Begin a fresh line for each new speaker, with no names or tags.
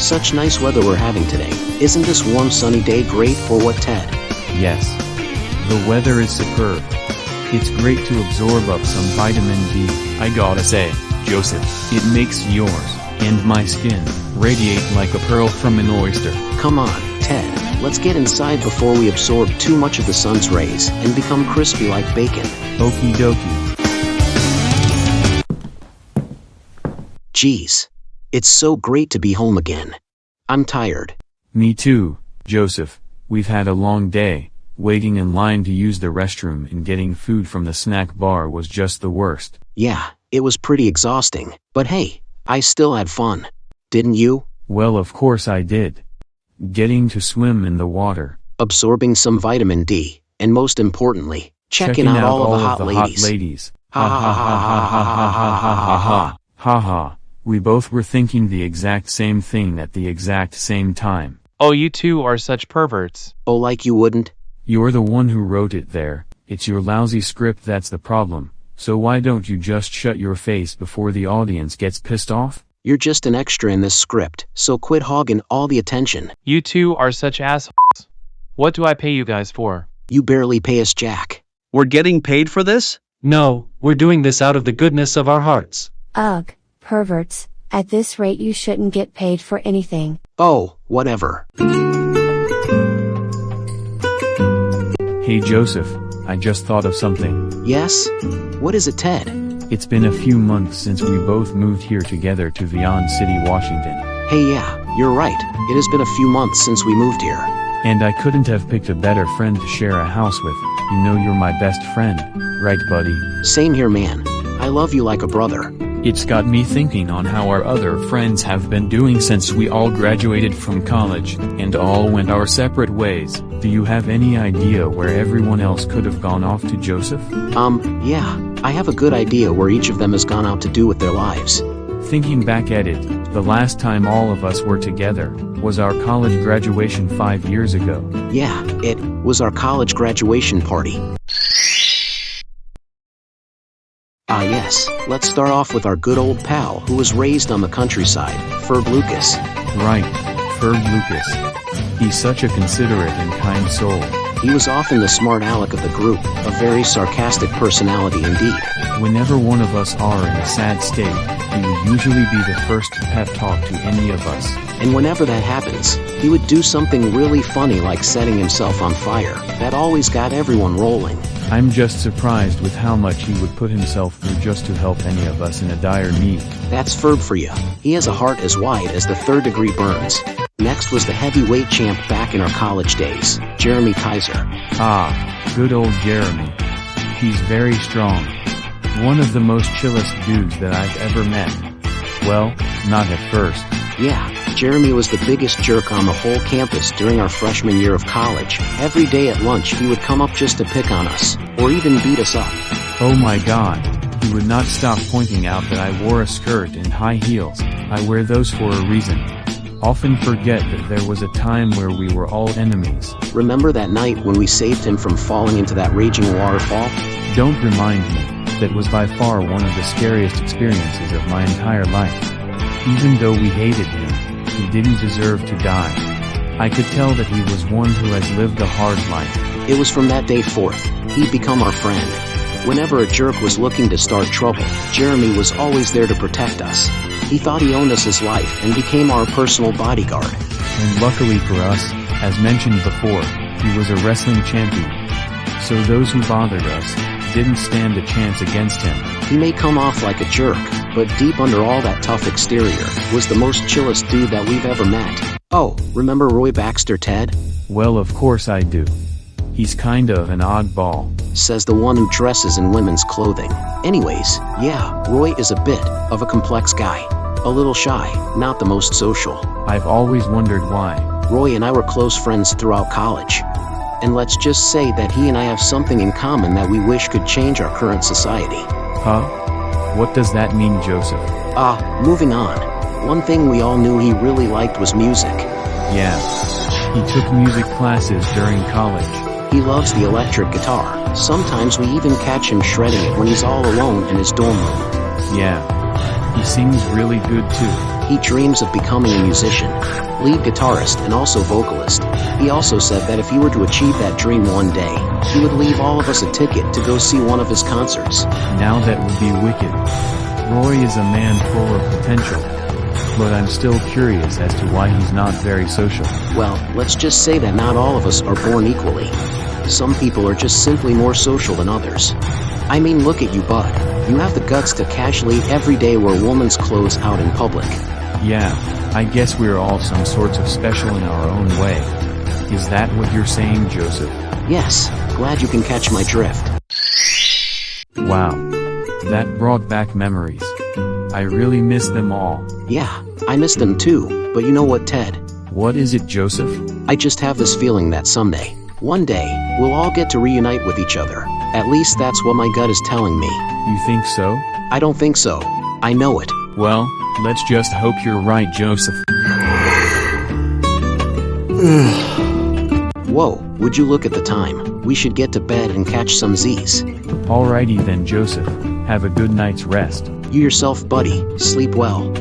Such nice weather we're having today. Isn't this warm sunny day great for what, Ted?
Yes. The weather is superb. It's great to absorb up some vitamin D.
I gotta say, Joseph, it makes yours and my skin radiate like a pearl from an oyster.
Come on, Ted. Let's get inside before we absorb too much of the sun's rays and become crispy like bacon.
Okie dokie.
Geez. It's so great to be home again. I'm tired.
Me too, Joseph. We've had a long day. Waiting in line to use the restroom and getting food from the snack bar was just the worst.
Yeah, it was pretty exhausting. But hey, I still had fun. Didn't you?
Well, of course I did. Getting to swim in the water.
Absorbing some vitamin D. And most importantly, checking out all of the hot ladies.
Ha ha ha ha ha ha ha ha ha ha. Ha ha. We both were thinking the exact same thing at the exact same time.
Oh, you two are such perverts.
Oh, like you wouldn't?
You're the one who wrote it there. It's your lousy script that's the problem. So why don't you just shut your face before the audience gets pissed off?
You're just an extra in this script, so quit hogging all the attention.
You two are such assholes. What do I pay you guys for?
You barely pay us jack.
We're getting paid for this?
No, we're doing this out of the goodness of our hearts.
Ugh, perverts. At this rate you shouldn't get paid for anything.
Oh, whatever.
Hey Joseph, I just thought of something.
Yes? What is it, Ted?
It's been a few months since we both moved here together to Vyond City, Washington.
Hey, yeah, you're right. It has been a few months since we moved here.
And I couldn't have picked a better friend to share a house with. You know you're my best friend, right buddy?
Same here, man. I love you like a brother.
It's got me thinking on how our other friends have been doing since we all graduated from college and all went our separate ways.
Do you have any idea where everyone else could have gone off to, Joseph?
Yeah, I have a good idea where each of them has gone out to do with their lives.
Thinking back at it, the last time all of us were together was our college graduation 5 years ago.
Yeah, it was our college graduation party. Ah yes, let's start off with our good old pal who was raised on the countryside, Ferb Lucas.
Right, Ferb Lucas. He's such a considerate and kind soul.
He was often the smart aleck of the group, a very sarcastic personality indeed.
Whenever one of us are in a sad state, he would usually be the first to pep talk to any of us.
And whenever that happens, he would do something really funny like setting himself on fire. That always got everyone rolling.
I'm just surprised with how much he would put himself through just to help any of us in a dire need.
That's Ferb for you. He has a heart as wide as the third degree burns. Next was the heavyweight champ back in our college days, Jeremy Kaiser.
Ah, good old Jeremy. He's very strong. One of the most chillest dudes that I've ever met. Well, not at first.
Yeah, Jeremy was the biggest jerk on the whole campus during our freshman year of college. Every day at lunch he would come up just to pick on us, or even beat us up.
Oh my god, he would not stop pointing out that I wore a skirt and high heels. I wear those for a reason. Often forget that there was a time where we were all enemies.
Remember that night when we saved him from falling into that raging waterfall?
Don't remind me. That was by far one of the scariest experiences of my entire life. Even though we hated him, he didn't deserve to die. I could tell that he was one who has lived a hard life.
It was from that day forth, he'd become our friend. Whenever a jerk was looking to start trouble, Jeremy was always there to protect us. He thought he owned us his life and became our personal bodyguard.
And luckily for us, as mentioned before, he was a wrestling champion. So those who bothered us didn't stand a chance against him.
He may come off like a jerk, but deep under all that tough exterior, was the most chillest dude that we've ever met. Oh, remember Roy Baxter, Ted?
Well, of course I do. He's kind of an oddball.
Says the one who dresses in women's clothing. Anyways, yeah, Roy is a bit of a complex guy. A little shy, not the most social.
I've always wondered why.
Roy and I were close friends throughout college. And let's just say that he and I have something in common that we wish could change our current society.
Huh? What does that mean, Joseph?
Moving on. One thing we all knew he really liked was music.
Yeah. He took music classes during college.
He loves the electric guitar. Sometimes we even catch him shredding it when he's all alone in his dorm room.
Yeah. He sings really good too.
He dreams of becoming a musician, lead guitarist and also vocalist. He also said that if he were to achieve that dream one day, he would leave all of us a ticket to go see one of his concerts.
Now that would be wicked. Roy is a man full of potential. But I'm still curious as to why he's not very social.
Well, let's just say that not all of us are born equally. Some people are just simply more social than others. I mean, look at you, bud. You have the guts to casually every day wear woman's clothes out in public.
Yeah, I guess we're all some sorts of special in our own way. Is that what you're saying, Joseph?
Yes, glad you can catch my drift.
Wow. That brought back memories. I really miss them all.
Yeah, I miss them too, but you know what, Ted?
What is it, Joseph?
I just have this feeling that someday, one day, we'll all get to reunite with each other. At least that's what my gut is telling me.
You think so?
I don't think so. I know it.
Well, let's just hope you're right, Joseph.
Whoa, would you look at the time? We should get to bed and catch some Z's.
Alrighty then, Joseph. Have a good night's rest.
You yourself, buddy. Sleep well.